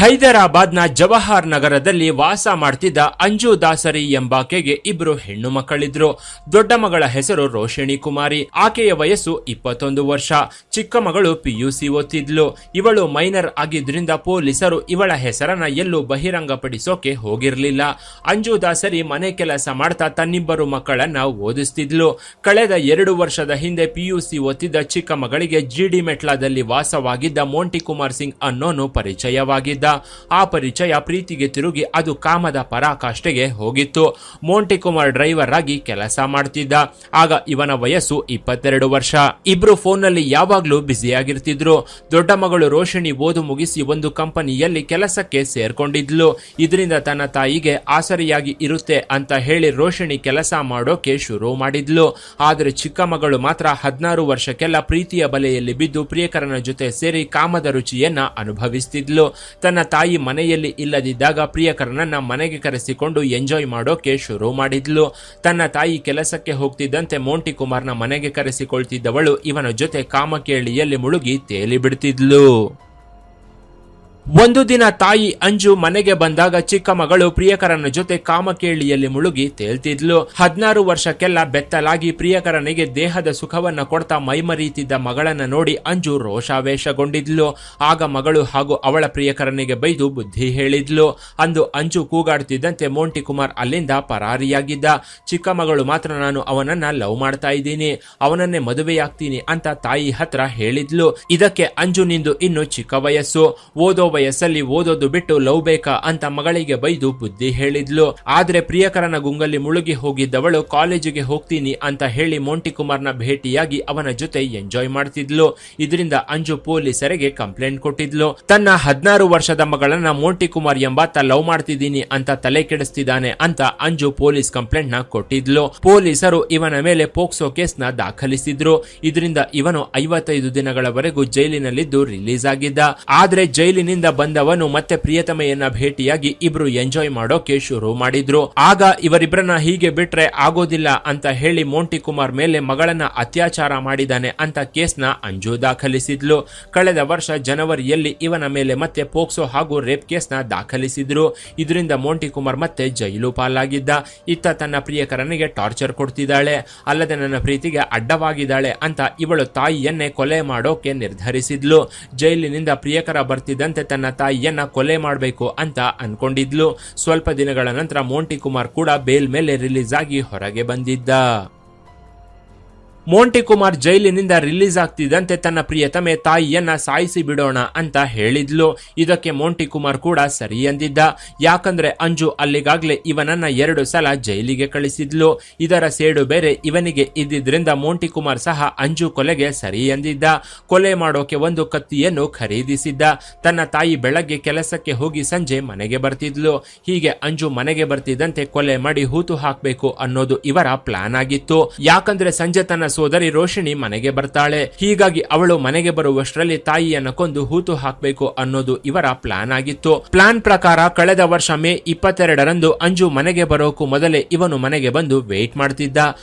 ಹೈದರಾಬಾದ್ನ ಜವಾಹರ್ ನಗರದಲ್ಲಿ ವಾಸ ಮಾಡ್ತಿದ್ದ ಅಂಜು ದಾಸರಿ ಎಂಬಾಕೆಗೆ ಇಬ್ರು ಹೆಣ್ಣು ಮಕ್ಕಳಿದ್ರು. ದೊಡ್ಡ ಮಗಳ ಹೆಸರು ರೋಶಿಣಿ ಕುಮಾರಿ. ಆಕೆಯ ವಯಸ್ಸು 21 ವರ್ಷ. ಚಿಕ್ಕ ಮಗಳು PUC ಓದ್ತಿದ್ಲು. ಇವಳು ಮೈನರ್ ಆಗಿದ್ರಿಂದ ಪೊಲೀಸರು ಇವಳ ಹೆಸರನ್ನ ಎಲ್ಲೂ ಬಹಿರಂಗಪಡಿಸೋಕೆ ಹೋಗಿರ್ಲಿಲ್ಲ. ಅಂಜು ದಾಸರಿ ಮನೆ ಕೆಲಸ ಮಾಡ್ತಾ ತನ್ನಿಬ್ಬರು ಮಕ್ಕಳನ್ನ ಓದಿಸ್ತಿದ್ಲು. ಕಳೆದ 2 ವರ್ಷದ ಹಿಂದೆ PUC ಓದ್ತಿದ್ದ ಚಿಕ್ಕ ಮಗಳಿಗೆ GD ಮೆಟ್ಲಾದಲ್ಲಿ ವಾಸವಾಗಿದ್ದ ಮೋಂಟಿ ಕುಮಾರ್ ಸಿಂಗ್ ಅನ್ನೋನು ಪರಿಚಯವಾಗಿದ್ದ. ಆ ಪರಿಚಯ ಪ್ರೀತಿಗೆ ತಿರುಗಿ ಅದು ಕಾಮದ ಪರಾಕಾಷ್ಠೆಗೆ ಹೋಗಿತ್ತು. ಮೋಂಟಿ ಕುಮಾರ್ ಡ್ರೈವರ್ ಆಗಿ ಕೆಲಸ ಮಾಡ್ತಿದ್ದ. ಆಗ ಇವನ ವಯಸ್ಸು 22 ವರ್ಷ. ಇಬ್ರು ಫೋನ್ನಲ್ಲಿ ಯಾವಾಗ್ಲೂ ಬ್ಯುಸಿಯಾಗಿರ್ತಿದ್ರು. ದೊಡ್ಡ ಮಗಳು ರೋಶಿಣಿ ಓದು ಮುಗಿಸಿ ಒಂದು ಕಂಪನಿಯಲ್ಲಿ ಕೆಲಸಕ್ಕೆ ಸೇರ್ಕೊಂಡಿದ್ಲು. ಇದರಿಂದ ತನ್ನ ತಾಯಿಗೆ ಆಸರಿಯಾಗಿ ಇರುತ್ತೆ ಅಂತ ಹೇಳಿ ರೋಶಿಣಿ ಕೆಲಸ ಮಾಡೋಕೆ ಶುರು ಮಾಡಿದ್ಲು. ಆದ್ರೆ ಚಿಕ್ಕ ಮಗಳು ಮಾತ್ರ 16 ವರ್ಷಕ್ಕೆಲ್ಲ ಪ್ರೀತಿಯ ಬಲೆಯಲ್ಲಿ ಬಿದ್ದು ಪ್ರಿಯಕರನ ಜೊತೆ ಸೇರಿ ಕಾಮದ ರುಚಿಯನ್ನ ಅನುಭವಿಸ್ತಿದ್ಲು. ತನ್ನ ತಾಯಿ ಮನೆಯಲ್ಲಿ ಇಲ್ಲದಿದ್ದಾಗ ಪ್ರಿಯಕರನನ್ನ ಮನೆಗೆ ಕರೆಸಿಕೊಂಡು ಎಂಜಾಯ್ ಮಾಡೋಕೆ ಶುರು ಮಾಡಿದ್ಲು. ತನ್ನ ತಾಯಿ ಕೆಲಸಕ್ಕೆ ಹೋಗ್ತಿದ್ದಂತೆ ಮೋಂಟಿ ಕುಮಾರ್ನ ಮನೆಗೆ ಕರೆಸಿಕೊಳ್ತಿದ್ದವಳು ಇವನ ಜೊತೆ ಕಾಮಕೇಳಿಯಲ್ಲಿ ಮುಳುಗಿ ತೇಲಿ ಬಿಡ್ತಿದ್ಲು. ಒಂದು ದಿನ ತಾಯಿ ಅಂಜು ಮನೆಗೆ ಬಂದಾಗ ಚಿಕ್ಕ ಮಗಳು ಪ್ರಿಯಕರನ ಜೊತೆ ಕಾಮಕೇಳಿಯಲ್ಲಿ ಮುಳುಗಿ ತೇಲ್ತಿದ್ಲು. 16 ವರ್ಷಕ್ಕೆಲ್ಲ ಬೆತ್ತಲಾಗಿ ಪ್ರಿಯಕರನಿಗೆ ದೇಹದ ಸುಖವನ್ನ ಕೊಡ್ತಾ ಮೈಮರೀತಿದ್ದ ಮಗಳನ್ನ ನೋಡಿ ಅಂಜು ರೋಷಾವೇಶಗೊಂಡಿದ್ಲು. ಆಗ ಮಗಳು ಹಾಗೂ ಅವಳ ಪ್ರಿಯಕರನಿಗೆ ಬೈದು ಬುದ್ಧಿ ಹೇಳಿದ್ಲು. ಅಂದು ಅಂಜು ಕೂಗಾಡ್ತಿದ್ದಂತೆ ಮೋಂಟಿ ಕುಮಾರ್ ಅಲ್ಲಿಂದ ಪರಾರಿಯಾಗಿದ್ದ. ಚಿಕ್ಕ ಮಗಳು ಮಾತ್ರ ನಾನು ಅವನನ್ನ ಲವ್ ಮಾಡ್ತಾ ಇದ್ದೀನಿ, ಅವನನ್ನೇ ಮದುವೆಯಾಗ್ತೀನಿ ಅಂತ ತಾಯಿ ಹತ್ರ ಹೇಳಿದ್ಲು. ಇದಕ್ಕೆ ಅಂಜು ನಿಂದು ಇನ್ನು ಚಿಕ್ಕ ವಯಸ್ಸು, ಓದೋ ವಯಸ್ಸಲ್ಲಿ ಓದೋದು ಬಿಟ್ಟು ಲವ್ ಬೇಕಾ ಅಂತ ಮಗಳಿಗೆ ಬೈದು ಬುದ್ಧಿ ಹೇಳಿದ್ಲು. ಆದ್ರೆ ಪ್ರಿಯಕರನ ಗುಂಗಲ್ಲಿ ಮುಳುಗಿ ಹೋಗಿದ್ದವಳು ಕಾಲೇಜಿಗೆ ಹೋಗ್ತೀನಿ ಅಂತ ಹೇಳಿ ಮೋಂಟಿ ಕುಮಾರ್ನ ಭೇಟಿಯಾಗಿ ಅವನ ಜೊತೆ ಎಂಜಾಯ್ ಮಾಡ್ತಿದ್ಲು. ಇದರಿಂದ ಅಂಜು ಪೊಲೀಸರಿಗೆ ಕಂಪ್ಲೇಂಟ್ ಕೊಟ್ಟಿದ್ಲು. ತನ್ನ 16 ವರ್ಷದ ಮಗಳನ್ನ ಮೋಂಟಿ ಕುಮಾರ್ ಎಂಬಾತ ಲವ್ ಮಾಡ್ತಿದ್ದೀನಿ ಅಂತ ತಲೆ ಕೆಡಿಸ್ತಿದ್ದಾನೆ ಅಂತ ಅಂಜು ಪೊಲೀಸ್ ಕಂಪ್ಲೇಂಟ್ ನ ಕೊಟ್ಟಿದ್ಲು. ಪೊಲೀಸರು ಇವನ ಮೇಲೆ ಪೋಕ್ಸೋ ಕೇಸ್ ನ ದಾಖಲಿಸಿದ್ರು. ಇದರಿಂದ ಇವನು 55 ದಿನಗಳವರೆಗೂ ಜೈಲಿನಲ್ಲಿದ್ದು ರಿಲೀಸ್ ಆಗಿದ್ದ. ಆದ್ರೆ ಜೈಲಿನಿಂದ ಬಂದವನು ಮತ್ತೆ ಪ್ರಿಯತಮೆಯನ್ನ ಭೇಟಿಯಾಗಿ ಇಬ್ರು ಎಂಜಾಯ್ ಮಾಡೋಕೆ ಶುರು ಮಾಡಿದ್ರು. ಆಗ ಇವರಿಬ್ಬರನ್ನ ಹೀಗೆ ಬಿಟ್ರೆ ಆಗೋದಿಲ್ಲ ಅಂತ ಹೇಳಿ ಮೋಂಟಿ ಕುಮಾರ್ ಮೇಲೆ ಮಗಳನ್ನ ಅತ್ಯಾಚಾರ ಮಾಡಿದಾನೆ ಅಂತ ಕೇಸ್ನ ಅಂಜು ದಾಖಲಿಸಿದ್ಲು. ಕಳೆದ ವರ್ಷ ಜನವರಿಯಲ್ಲಿ ಇವನ ಮೇಲೆ ಮತ್ತೆ ಪೋಕ್ಸೋ ಹಾಗೂ ರೇಪ್ ಕೇಸ್ನ ದಾಖಲಿಸಿದ್ರು. ಇದರಿಂದ ಮೋಂಟಿ ಕುಮಾರ್ ಮತ್ತೆ ಜೈಲು ಪಾಲಾಗಿದ್ದ. ಇತ್ತ ತನ್ನ ಪ್ರಿಯಕರನಿಗೆ ಟಾರ್ಚರ್ ಕೊಡ್ತಿದ್ದಾಳೆ, ಅಲ್ಲದೆ ನನ್ನ ಪ್ರೀತಿಗೆ ಅಡ್ಡವಾಗಿದ್ದಾಳೆ ಅಂತ ಇವಳು ತಾಯಿಯನ್ನೇ ಕೊಲೆ ಮಾಡೋಕೆ ನಿರ್ಧರಿಸಿದ್ಲು. ಜೈಲಿನಿಂದ ಪ್ರಿಯಕರ ಬರ್ತಿದ್ದಂತೆ ತನ್ನ ತಾಯಿಯನ್ನ ಕೊಲೆ ಮಾಡಬೇಕು ಅಂತ ಅನ್ಕೊಂಡಿದ್ಲು. ಸ್ವಲ್ಪ ದಿನಗಳ ನಂತರ ಮೋಂಟಿ ಕುಮಾರ್ ಕೂಡ ಬೇಲ್ ಮೇಲೆ ರಿಲೀಸ್ ಆಗಿ ಹೊರಗೆ ಬಂದಿದ್ದ. ಮೋಂಟಿ ಕುಮಾರ್ ಜೈಲಿನಿಂದ ರಿಲೀಸ್ ಆಗ್ತಿದ್ದಂತೆ ತನ್ನ ಪ್ರಿಯತಮೆ ತಾಯಿಯನ್ನ ಸಾಯಿಸಿ ಬಿಡೋಣ ಅಂತ ಹೇಳಿದ್ಲು. ಇದಕ್ಕೆ ಮೋಂಟಿ ಕುಮಾರ್ ಕೂಡ ಸರಿ ಅಂದಿದ್ದ. ಯಾಕಂದ್ರೆ ಅಂಜು ಅಲ್ಲಿಗಾಗ್ಲೇ ಇವನನ್ನ 2 ಸಲ ಜೈಲಿಗೆ ಕಳಿಸಿದ್ಲು. ಇದರ ಸೇಡು ಬೇರೆ ಇವನಿಗೆ ಇದ್ದಿದ್ರಿಂದ ಮೋಂಟಿ ಕುಮಾರ್ ಸಹ ಅಂಜು ಕೊಲೆಗೆ ಸರಿ ಅಂದಿದ್ದ. ಕೊಲೆ ಮಾಡೋಕೆ ಒಂದು ಕತ್ತಿಯನ್ನು ಖರೀದಿಸಿದ್ದ. ತನ್ನ ತಾಯಿ ಬೆಳಗ್ಗೆ ಕೆಲಸಕ್ಕೆ ಹೋಗಿ ಸಂಜೆ ಮನೆಗೆ ಬರ್ತಿದ್ಲು. ಹೀಗೆ ಅಂಜು ಮನೆಗೆ ಬರ್ತಿದ್ದಂತೆ ಕೊಲೆ ಮಾಡಿ ಹೂತು ಹಾಕ್ಬೇಕು ಅನ್ನೋದು ಇವರ ಪ್ಲಾನ್ ಆಗಿತ್ತು. ಯಾಕಂದ್ರೆ ಸಂಜೆ ತನ್ನ ಸೋದರಿ ರೋಶಿಣಿ ಮನೆಗೆ ಬರ್ತಾಳೆ. ಹೀಗಾಗಿ ಅವಳು ಮನೆಗೆ ಬರುವಷ್ಟರಲ್ಲಿ ತಾಯಿಯನ್ನ ಕೊಂದು ಹೂತು ಹಾಕಬೇಕು ಅನ್ನೋದು ಇವರ ಪ್ಲಾನ್ ಆಗಿತ್ತು. ಪ್ಲಾನ್ ಪ್ರಕಾರ ಕಳೆದ ವರ್ಷ ಮೇ 22ರಂದು ಅಂಜು ಮನೆಗೆ ಬರೋಕು ಮೊದಲೇ ಇವನು ಮನೆಗೆ ಬಂದು ವೇಟ್ ಮಾಡ್ತಿದ್ದ.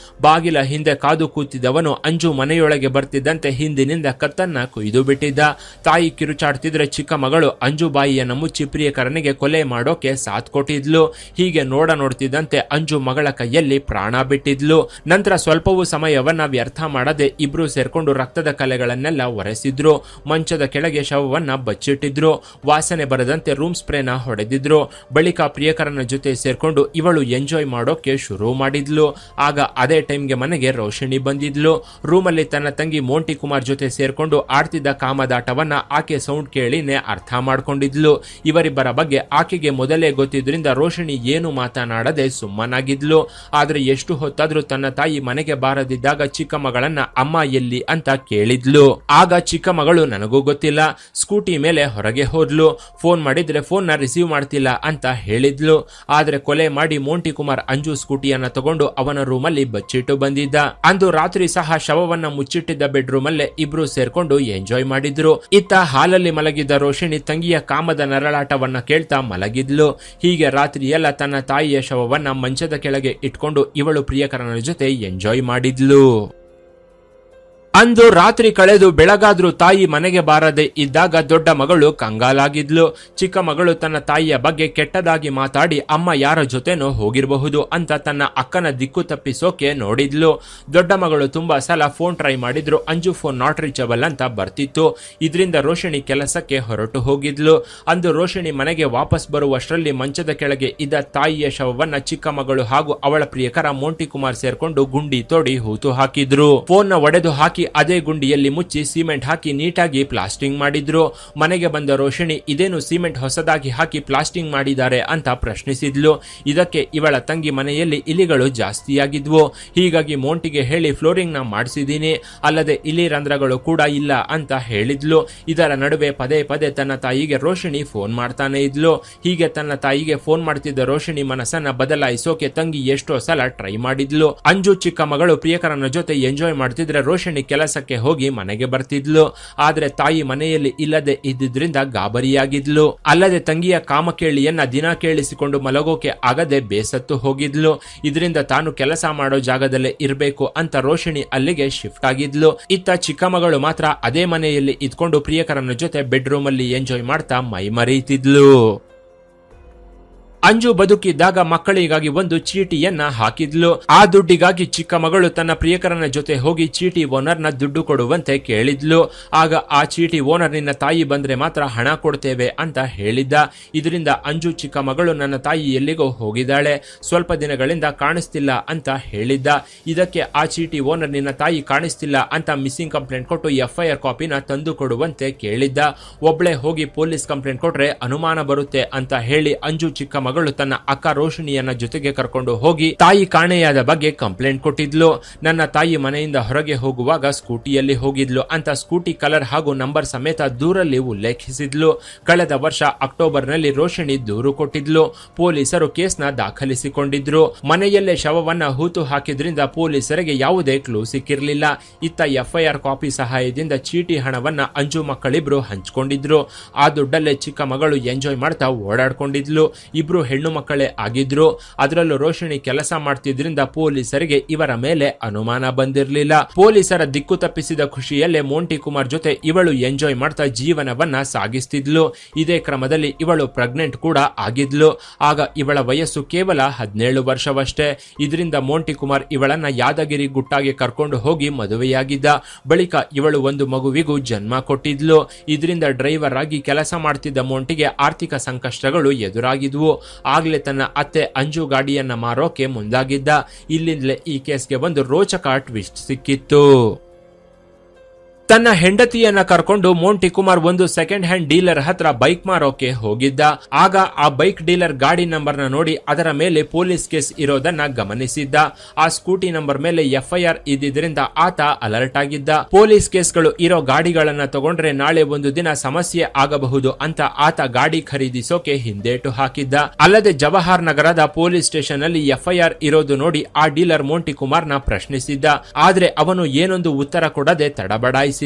ಬಾಗಿಲ ಹಿಂದೆ ಕಾದು ಕೂತಿದ್ದವನು ಅಂಜು ಮನೆಯೊಳಗೆ ಬರ್ತಿದ್ದಂತೆ ಹಿಂದಿನಿಂದ ಕತ್ತನ್ನ ಕೊಯ್ದು ಬಿಟ್ಟಿದ್ದ. ತಾಯಿ ಕಿರುಚಾಡ್ತಿದ್ರೆ ಚಿಕ್ಕ ಮಗಳು ಅಂಜು ಬಾಯಿಯನ್ನ ಮುಚ್ಚಿ ಪ್ರಿಯಕರನಿಗೆ ಕೊಲೆ ಮಾಡೋಕೆ ಸಾಥ್ ಕೊಟ್ಟಿದ್ಲು. ಹೀಗೆ ನೋಡ್ತಿದ್ದಂತೆ ಅಂಜು ಮಗಳ ಕೈಯಲ್ಲಿ ಪ್ರಾಣ ಬಿಟ್ಟಿದ್ಲು. ನಂತರ ಸ್ವಲ್ಪವೂ ಸಮಯವನ್ನ ವ್ಯರ್ಥ ಮಾಡದೆ ಇಬ್ರು ಸೇರ್ಕೊಂಡು ರಕ್ತದ ಕಲೆಗಳನ್ನೆಲ್ಲ ಒರೆಸಿದ್ರು. ಮಂಚದ ಕೆಳಗೆ ಶವವನ್ನ ಬಚ್ಚಿಟ್ಟಿದ್ರು. ವಾಸನೆ ಬರದಂತೆ ರೂಮ್ ಸ್ಪ್ರೇನ ಹೊಡೆದಿದ್ರು. ಬಳಿಕ ಪ್ರಿಯಕರನ ಜೊತೆ ಸೇರ್ಕೊಂಡು ಇವಳು ಎಂಜಾಯ್ ಮಾಡೋಕೆ ಶುರು ಮಾಡಿದ್ಲು. ಆಗ ಅದೇ ಟೈಮ್ಗೆ ಮನೆಗೆ ರೋಶಿಣಿ ಬಂದಿದ್ಲು. ರೂಮಲ್ಲಿ ತನ್ನ ತಂಗಿ ಮೋಂಟಿ ಕುಮಾರ್ ಜೊತೆ ಸೇರ್ಕೊಂಡು ಆಡ್ತಿದ್ದ ಕಾಮದಾಟವನ್ನ ಆಕೆ ಸೌಂಡ್ ಕೇಳಿನೇ ಅರ್ಥ ಮಾಡ್ಕೊಂಡಿದ್ಲು. ಇವರಿಬ್ಬರ ಬಗ್ಗೆ ಆಕೆಗೆ ಮೊದಲೇ ಗೊತ್ತಿದ್ರಿಂದ ರೋಶಿಣಿ ಏನು ಮಾತನಾಡದೆ ಸುಮ್ಮನಾಗಿದ್ಲು. ಆದ್ರೆ ಎಷ್ಟು ಹೊತ್ತಾದ್ರೂ ತನ್ನ ತಾಯಿ ಮನೆಗೆ ಬಾರದಿದ್ದಾಗ ಚಿಕ್ಕ ಮಗಳನ್ನ ಅಮ್ಮ ಎಲ್ಲಿ ಅಂತ ಕೇಳಿದ್ಲು. ಆಗ ಚಿಕ್ಕ ಮಗಳು ನನಗೂ ಗೊತ್ತಿಲ್ಲ, ಸ್ಕೂಟಿ ಮೇಲೆ ಹೊರಗೆ ಹೋದ್ಲು, ಫೋನ್ ಮಾಡಿದ್ರೆ ಫೋನ್ ನ ರಿಸೀವ್ ಮಾಡ್ತಿಲ್ಲ ಅಂತ ಹೇಳಿದ್ಲು. ಆದ್ರೆ ಕೊಲೆ ಮಾಡಿ ಮೋಂಟಿ ಕುಮಾರ್ ಅಂಜು ಸ್ಕೂಟಿಯನ್ನ ತಗೊಂಡು ಅವನ ರೂಮಲ್ಲಿ ಬಚ್ಚಿಟ್ಟು ಬಂದಿದ್ದ. ಅಂದು ರಾತ್ರಿ ಸಹ ಶವವನ್ನ ಮುಚ್ಚಿಟ್ಟಿದ್ದ ಬೆಡ್ರೂಮ್ ಅಲ್ಲೇ ಇಬ್ರು ಸೇರ್ಕೊಂಡು ಎಂಜಾಯ್ ಮಾಡಿದ್ರು. ಇತ್ತ ಹಾಲಲ್ಲಿ ಮಲಗಿದ್ದ ರೋಶಿಣಿ ತಂಗಿಯ ಕಾಮದ ನರಳಾಟವನ್ನ ಕೇಳ್ತಾ ಮಲಗಿದ್ಲು. ಹೀಗೆ ರಾತ್ರಿ ಎಲ್ಲ ತನ್ನ ತಾಯಿಯ ಶವವನ್ನ ಮಂಚದ ಕೆಳಗೆ ಇಟ್ಕೊಂಡು ಇವಳು ಪ್ರಿಯಕರನ ಜೊತೆ ಎಂಜಾಯ್ ಮಾಡಿದ್ಲು. ಅಂದು ರಾತ್ರಿ ಕಳೆದು ಬೆಳಗಾದ್ರೂ ತಾಯಿ ಮನೆಗೆ ಬಾರದೆ ಇದ್ದಾಗ ದೊಡ್ಡ ಮಗಳು ಕಂಗಾಲಾಗಿದ್ಲು. ಚಿಕ್ಕ ಮಗಳು ತನ್ನ ತಾಯಿಯ ಬಗ್ಗೆ ಕೆಟ್ಟದಾಗಿ ಮಾತಾಡಿ ಅಮ್ಮ ಯಾರ ಜೊತೆನೋ ಹೋಗಿರಬಹುದು ಅಂತ ತನ್ನ ಅಕ್ಕನ ದಿಕ್ಕು ತಪ್ಪಿಸೋಕೆ ನೋಡಿದ್ಲು. ದೊಡ್ಡ ಮಗಳು ತುಂಬಾ ಸಲ ಫೋನ್ ಟ್ರೈ ಮಾಡಿದ್ರು, ಅಂಜು ಫೋನ್ ನಾಟ್ ರೀಚಬಲ್ ಅಂತ ಬರ್ತಿತ್ತು. ಇದರಿಂದ ರೋಹಿಣಿ ಕೆಲಸಕ್ಕೆ ಹೊರಟು ಹೋಗಿದ್ಲು. ಅಂದು ರೋಹಿಣಿ ಮನೆಗೆ ವಾಪಸ್ ಬರುವಷ್ಟರಲ್ಲಿ ಮಂಚದ ಕೆಳಗೆ ಇದ್ದ ತಾಯಿಯ ಶವವನ್ನ ಚಿಕ್ಕ ಮಗಳು ಹಾಗೂ ಅವಳ ಪ್ರಿಯಕರ ಮೋಂಟಿ ಕುಮಾರ್ ಸೇರ್ಕೊಂಡು ಗುಂಡಿ ತೋಡಿ ಹೂತು ಹಾಕಿದ್ರು. ಫೋನ್ ನ ಒಡೆದು ಹಾಕಿ ಅದೇ ಗುಂಡಿಯಲ್ಲಿ ಮುಚ್ಚಿ ಸಿಮೆಂಟ್ ಹಾಕಿ ನೀಟಾಗಿ ಪ್ಲಾಸ್ಟಿಂಗ್ ಮಾಡಿದ್ರು. ಮನೆಗೆ ಬಂದ ರೋಹಿಣಿ ಇದೇನು ಸಿಮೆಂಟ್ ಹೊಸದಾಗಿ ಹಾಕಿ ಪ್ಲಾಸ್ಟಿಂಗ್ ಮಾಡಿದ್ದಾರೆ ಅಂತ ಪ್ರಶ್ನಿಸಿದ್ಲು. ಇದಕ್ಕೆ ಇವಳ ತಂಗಿ ಮನೆಯಲ್ಲಿ ಇಲಿಗಳು ಜಾಸ್ತಿಯಾಗಿದ್ವು, ಹೀಗಾಗಿ ಮೋಂಟಿಗೆ ಹೇಳಿ ಫ್ಲೋರಿಂಗ್ ನ ಮಾಡಿಸಿದೀನಿ, ಅಲ್ಲದೆ ಇಲಿ ರಂಧ್ರಗಳು ಕೂಡ ಇಲ್ಲ ಅಂತ ಹೇಳಿದ್ಲು. ಇದರ ನಡುವೆ ಪದೇ ಪದೇ ತನ್ನ ತಾಯಿಗೆ ರೋಹಿಣಿ ಫೋನ್ ಮಾಡ್ತಾನೆ ಇದ್ಲು. ಹೀಗೆ ತನ್ನ ತಾಯಿಗೆ ಫೋನ್ ಮಾಡ್ತಿದ್ದ ರೋಹಿಣಿ ಮನಸ್ಸನ್ನ ಬದಲಾಯಿಸೋಕೆ ತಂಗಿ ಎಷ್ಟೋ ಸಲ ಟ್ರೈ ಮಾಡಿದ್ಲು. ಅಂಜು ಚಿಕ್ಕ ಮಗಳು ಪ್ರಿಯಕರನ ಜೊತೆ ಎಂಜಾಯ್ ಮಾಡ್ತಿದ್ರೆ ರೋಹಿಣಿ ಕೆಲಸಕ್ಕೆ ಹೋಗಿ ಮನೆಗೆ ಬರ್ತಿದ್ಲು. ಆದ್ರೆ ತಾಯಿ ಮನೆಯಲ್ಲಿ ಇಲ್ಲದೆ ಇದ್ದಿದ್ರಿಂದ ಗಾಬರಿಯಾಗಿದ್ಲು. ಅಲ್ಲದೆ ತಂಗಿಯ ಕಾಮಕೇಳಿಯನ್ನ ದಿನ ಕೇಳಿಸಿಕೊಂಡು ಮಲಗೋಕೆ ಆಗದೆ ಬೇಸತ್ತು ಹೋಗಿದ್ಲು. ಇದರಿಂದ ತಾನು ಕೆಲಸ ಮಾಡೋ ಜಾಗದಲ್ಲೇ ಇರಬೇಕು ಅಂತ ರೋಹಿಣಿ ಅಲ್ಲಿಗೆ ಶಿಫ್ಟ್ ಆಗಿದ್ಲು. ಇತ್ತ ಚಿಕ್ಕ ಮಗಳು ಮಾತ್ರ ಅದೇ ಮನೆಯಲ್ಲಿ ಇದ್ಕೊಂಡು ಪ್ರಿಯಕರನ ಜೊತೆ ಬೆಡ್ರೂಮ್ ಅಲ್ಲಿ ಎಂಜಾಯ್ ಮಾಡ್ತಾ ಮೈ ಮರೀತಿದ್ಲು. ಅಂಜು ಬದುಕಿದ್ದಾಗ ಮಕ್ಕಳಿಗಾಗಿ ಒಂದು ಚೀಟಿಯನ್ನ ಹಾಕಿದ್ಲು. ಆ ದುಡ್ಡಿಗಾಗಿ ಚಿಕ್ಕ ಮಗಳು ತನ್ನ ಪ್ರಿಯಕರನ ಜೊತೆ ಹೋಗಿ ಚೀಟಿ ಓನರ್ನ ದುಡ್ಡು ಕೊಡುವಂತೆ ಕೇಳಿದ್ಲು. ಆಗ ಆ ಚೀಟಿ ಓನರ್ ನಿನ್ನ ತಾಯಿ ಬಂದ್ರೆ ಮಾತ್ರ ಹಣ ಕೊಡ್ತೇವೆ ಅಂತ ಹೇಳಿದ್ದ. ಇದರಿಂದ ಅಂಜು ಚಿಕ್ಕ ಮಗಳು ನನ್ನ ತಾಯಿ ಎಲ್ಲಿಗೋ ಹೋಗಿದ್ದಾಳೆ, ಸ್ವಲ್ಪ ದಿನಗಳಿಂದ ಕಾಣಿಸ್ತಿಲ್ಲ ಅಂತ ಹೇಳಿದ್ದ. ಇದಕ್ಕೆ ಆ ಚೀಟಿ ಓನರ್ ನಿನ್ನ ತಾಯಿ ಕಾಣಿಸ್ತಿಲ್ಲ ಅಂತ ಮಿಸ್ಸಿಂಗ್ ಕಂಪ್ಲೇಂಟ್ ಕೊಟ್ಟು FIR ಕಾಪಿನ ತಂದು ಕೊಡುವಂತೆ ಕೇಳಿದ್ದ. ಒಬ್ಳೆ ಹೋಗಿ ಪೊಲೀಸ್ ಕಂಪ್ಲೇಂಟ್ ಕೊಟ್ರೆ ಅನುಮಾನ ಬರುತ್ತೆ ಅಂತ ಹೇಳಿ ಅಂಜು ಚಿಕ್ಕ ಮಗಳು ತನ್ನ ಅಕ್ಕ ರೋಹಿಣಿಯನ್ನ ಜೊತೆಗೆ ಕರ್ಕೊಂಡು ಹೋಗಿ ತಾಯಿ ಕಾಣೆಯಾದ ಬಗ್ಗೆ ಕಂಪ್ಲೇಂಟ್ ಕೊಟ್ಟಿದ್ಲು. ನನ್ನ ತಾಯಿ ಮನೆಯಿಂದ ಹೊರಗೆ ಹೋಗುವಾಗ ಸ್ಕೂಟಿಯಲ್ಲಿ ಹೋಗಿದ್ಲು ಅಂತ ಸ್ಕೂಟಿ ಕಲರ್ ಹಾಗೂ ನಂಬರ್ ಸಮೇತ ದೂರಲ್ಲಿ ಉಲ್ಲೇಖಿಸಿದ್ಲು. ಕಳೆದ ವರ್ಷ ಅಕ್ಟೋಬರ್ ನಲ್ಲಿ ರೋಹಿಣಿ ದೂರು ಕೊಟ್ಟಿದ್ಲು. ಪೊಲೀಸರು ಕೇಸ್ನ ದಾಖಲಿಸಿಕೊಂಡಿದ್ರು. ಮನೆಯಲ್ಲೇ ಶವವನ್ನ ಹೂತು ಹಾಕಿದ್ರಿಂದ ಪೊಲೀಸರಿಗೆ ಯಾವುದೇ ಕ್ಲೂ ಸಿಕ್ಕಿರಲಿಲ್ಲ. ಇತ್ತ FIR ಕಾಪಿ ಸಹಾಯದಿಂದ ಚೀಟಿ ಹಣವನ್ನ ಅಂಜು ಮಕ್ಕಳಿಬ್ರು ಹಂಚಿಕೊಂಡಿದ್ರು. ಆ ದುಡ್ಡಲ್ಲೇ ಚಿಕ್ಕ ಮಗಳು ಎಂಜಾಯ್ ಮಾಡ್ತಾ ಓಡಾಡ್ಕೊಂಡಿದ್ಲು. ಇಬ್ರು ಹೆಣ್ಣು ಮಕ್ಕಳೇ ಆಗಿದ್ರು. ಅದರಲ್ಲೂ ರೋಹಿಣಿ ಕೆಲಸ ಮಾಡ್ತಿದ್ರಿಂದ ಪೊಲೀಸರಿಗೆ ಇವರ ಮೇಲೆ ಅನುಮಾನ ಬಂದಿರಲಿಲ್ಲ. ಪೊಲೀಸರ ದಿಕ್ಕು ತಪ್ಪಿಸಿದ ಖುಷಿಯಲ್ಲೇ ಮೋಂಟಿ ಕುಮಾರ್ ಜೊತೆ ಇವಳು ಎಂಜಾಯ್ ಮಾಡ್ತಾ ಜೀವನವನ್ನ ಸಾಗಿಸ್ತಿದ್ಲು. ಇದೇ ಕ್ರಮದಲ್ಲಿ ಇವಳು ಪ್ರೆಗ್ನೆಂಟ್ ಕೂಡ ಆಗಿದ್ಲು. ಆಗ ಇವಳ ವಯಸ್ಸು ಕೇವಲ 17 ವರ್ಷವಷ್ಟೇ. ಇದರಿಂದ ಮೋಂಟಿ ಕುಮಾರ್ ಇವಳನ್ನ ಯಾದಗಿರಿ ಗುಟ್ಟಾಗಿ ಕರ್ಕೊಂಡು ಹೋಗಿ ಮದುವೆಯಾಗಿದ್ದ. ಬಳಿಕ ಇವಳು ಒಂದು ಮಗುವಿಗೂ ಜನ್ಮ ಕೊಟ್ಟಿದ್ಲು. ಇದರಿಂದ ಡ್ರೈವರ್ ಆಗಿ ಕೆಲಸ ಮಾಡ್ತಿದ್ದ ಮೋಂಟಿಗೆ ಆರ್ಥಿಕ ಸಂಕಷ್ಟಗಳು ಎದುರಾಗಿದ್ವು. ಆಗ್ಲೇ ತನ್ನ ಅತ್ತೆ ಅಂಜು ಗಾಡಿಯನ್ನ ಮಾರೋಕೆ ಮುಂದಾಗಿದ್ದ. ಇಲ್ಲಿಂದಲೇ ಈ ಕೇಸ್ಗೆ ಒಂದು ರೋಚಕ ಟ್ವಿಸ್ಟ್ ಸಿಕ್ಕಿತ್ತು. ತನ್ನ ಹೆಂಡತಿಯನ್ನ ಕರ್ಕೊಂಡು ಮೋಂಟಿ ಕುಮಾರ್ ಒಂದು ಸೆಕೆಂಡ್ ಹ್ಯಾಂಡ್ ಡೀಲರ್ ಹತ್ರ ಬೈಕ್ ಮಾರೋಕೆ ಹೋಗಿದ್ದ. ಆಗ ಆ ಬೈಕ್ ಡೀಲರ್ ಗಾಡಿ ನಂಬರ್ ನ ನೋಡಿ ಅದರ ಮೇಲೆ ಪೊಲೀಸ್ ಕೇಸ್ ಇರೋದನ್ನ ಗಮನಿಸಿದ್ದ. ಆ ಸ್ಕೂಟಿ ನಂಬರ್ ಮೇಲೆ FIR ಇದ್ದಿದ್ರಿಂದ ಆತ ಅಲರ್ಟ್ ಆಗಿದ್ದ. ಪೊಲೀಸ್ ಕೇಸ್ಗಳು ಇರೋ ಗಾಡಿಗಳನ್ನ ತಗೊಂಡ್ರೆ ನಾಳೆ ಒಂದು ದಿನ ಸಮಸ್ಯೆ ಆಗಬಹುದು ಅಂತ ಆತ ಗಾಡಿ ಖರೀದಿಸೋಕೆ ಹಿಂದೇಟು ಹಾಕಿದ್ದ. ಅಲ್ಲದೆ ಜವಾಹರ್ ನಗರದ ಪೊಲೀಸ್ ಸ್ಟೇಷನ್ ಅಲ್ಲಿ FIR ಇರೋದು ನೋಡಿ ಆ ಡೀಲರ್ ಮೋಂಟಿ ಕುಮಾರ್ ನ ಪ್ರಶ್ನಿಸಿದ್ದ. ಆದ್ರೆ ಅವನು ಏನೊಂದು ಉತ್ತರ ಕೊಡದೆ ತಡಬಡಾಯಿಸಿದ್ದ.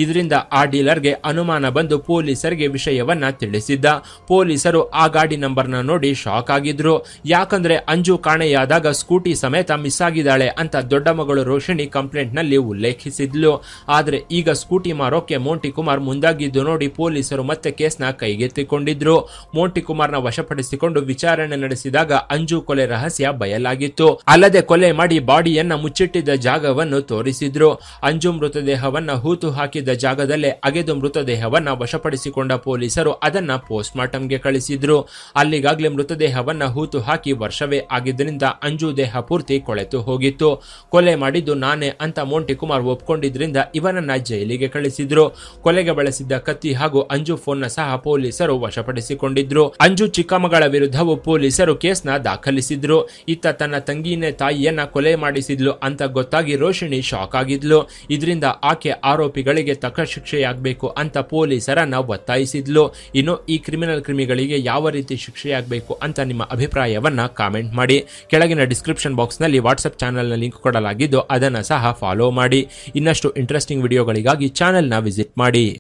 ಇದರಿಂದ ಆ ಡೀಲರ್ಗೆ ಅನುಮಾನ ಬಂದು ಪೊಲೀಸರಿಗೆ ವಿಷಯವನ್ನ ತಿಳಿಸಿದ್ದ. ಪೊಲೀಸರು ಆ ಗಾಡಿ ನಂಬರ್ನ ನೋಡಿ ಶಾಕ್ ಆಗಿದ್ರು. ಯಾಕಂದ್ರೆ ಅಂಜು ಕಾಣೆಯಾದಾಗ ಸ್ಕೂಟಿ ಸಮೇತ ಮಿಸ್ ಆಗಿದ್ದಾಳೆ ಅಂತ ದೊಡ್ಡ ಮಗಳು ರೋಹಿಣಿ ಕಂಪ್ಲೇಂಟ್ ನಲ್ಲಿ ಉಲ್ಲೇಖಿಸಿದ್ಲು. ಆದ್ರೆ ಈಗ ಸ್ಕೂಟಿ ಮಾರೋಕೆ ಮೋಂಟಿ ಕುಮಾರ್ ಮುಂದಾಗಿದ್ದು ನೋಡಿ ಪೊಲೀಸರು ಮತ್ತೆ ಕೇಸ್ನ ಕೈಗೆತ್ತಿಕೊಂಡಿದ್ರು. ಮೋಂಟಿ ಕುಮಾರ್ನ ವಶಪಡಿಸಿಕೊಂಡು ವಿಚಾರಣೆ ನಡೆಸಿದಾಗ ಅಂಜು ಕೊಲೆ ರಹಸ್ಯ ಬಯಲಾಗಿತ್ತು. ಅಲ್ಲದೆ ಕೊಲೆ ಮಾಡಿ ಬಾಡಿಯನ್ನ ಮುಚ್ಚಿಟ್ಟಿದ್ದ ಜಾಗವನ್ನು ತೋರಿಸಿದ್ರು. ಅಂಜು ಮೃತದೇಹವನ್ನ ಹೂತು ಹಾಕಿದ್ದ ಜಾಗದಲ್ಲೇ ಅಗೆದು ಮೃತದೇಹವನ್ನ ವಶಪಡಿಸಿಕೊಂಡ ಪೊಲೀಸರು ಅದನ್ನ ಪೋಸ್ಟ್ ಮಾರ್ಟಂಗೆ ಕಳಿಸಿದ್ರು. ಅಲ್ಲಿಗಾಗ್ಲೇ ಮೃತದೇಹವನ್ನ ಹೂತು ಹಾಕಿ ವರ್ಷವೇ ಆಗಿದ್ದರಿಂದ ಅಂಜು ದೇಹ ಪೂರ್ತಿ ಕೊಳೆತು ಹೋಗಿತ್ತು. ಕೊಲೆ ಮಾಡಿದ್ದು ನಾನೇ ಅಂತ ಮೋಂಟಿ ಕುಮಾರ್ ಒಪ್ಕೊಂಡಿದ್ರಿಂದ ಇವನನ್ನ ಜೈಲಿಗೆ ಕಳಿಸಿದ್ರು. ಕೊಲೆಗೆ ಬಳಸಿದ್ದ ಕತ್ತಿ ಹಾಗೂ ಅಂಜು ಫೋನ್ ನ ಸಹ ಪೊಲೀಸರು ವಶಪಡಿಸಿಕೊಂಡಿದ್ರು. ಅಂಜು ಚಿಕ್ಕಮಗಳ ವಿರುದ್ಧವೂ ಪೊಲೀಸರು ಕೇಸ್ನ ದಾಖಲಿಸಿದ್ರು. ಇತ್ತ ತನ್ನ ತಂಗಿನೇ ತಾಯಿಯನ್ನ ಕೊಲೆ ಮಾಡಿಸಿದ್ಲು ಅಂತ ಗೊತ್ತಾಗಿ ರೋಹಿಣಿ ಶಾಕ್ ಆಗಿದ್ಲು. ಇದರಿಂದ ಆಕೆ ಆರೋಪಿಗಳಿಗೆ ತಕ್ಕ ಶಿಕ್ಷೆಯಾಗಬೇಕು ಅಂತ ಪೊಲೀಸರನ್ನ ಒತ್ತಾಯಿಸಿದ್ಲು. ಇನ್ನು ಈ ಕ್ರಿಮಿಗಳಿಗೆ ಯಾವ ರೀತಿ ಶಿಕ್ಷೆಯಾಗಬೇಕು ಅಂತ ನಿಮ್ಮ ಅಭಿಪ್ರಾಯವನ್ನ ಕಾಮೆಂಟ್ ಮಾಡಿ. ಕೆಳಗಿನ ಡಿಸ್ಕ್ರಿಪ್ಷನ್ ಬಾಕ್ಸ್ ನಲ್ಲಿ ವಾಟ್ಸ್ಆಪ್ ಚಾನೆಲ್ ನ ಲಿಂಕ್ ಕೊಡಲಾಗಿದ್ದು ಅದನ್ನ ಸಹ ಫಾಲೋ ಮಾಡಿ. ಇನ್ನಷ್ಟು ಇಂಟ್ರೆಸ್ಟಿಂಗ್ ವಿಡಿಯೋಗಳಿಗಾಗಿ ಚಾನೆಲ್ ನ ವಿಸಿಟ್ ಮಾಡಿ.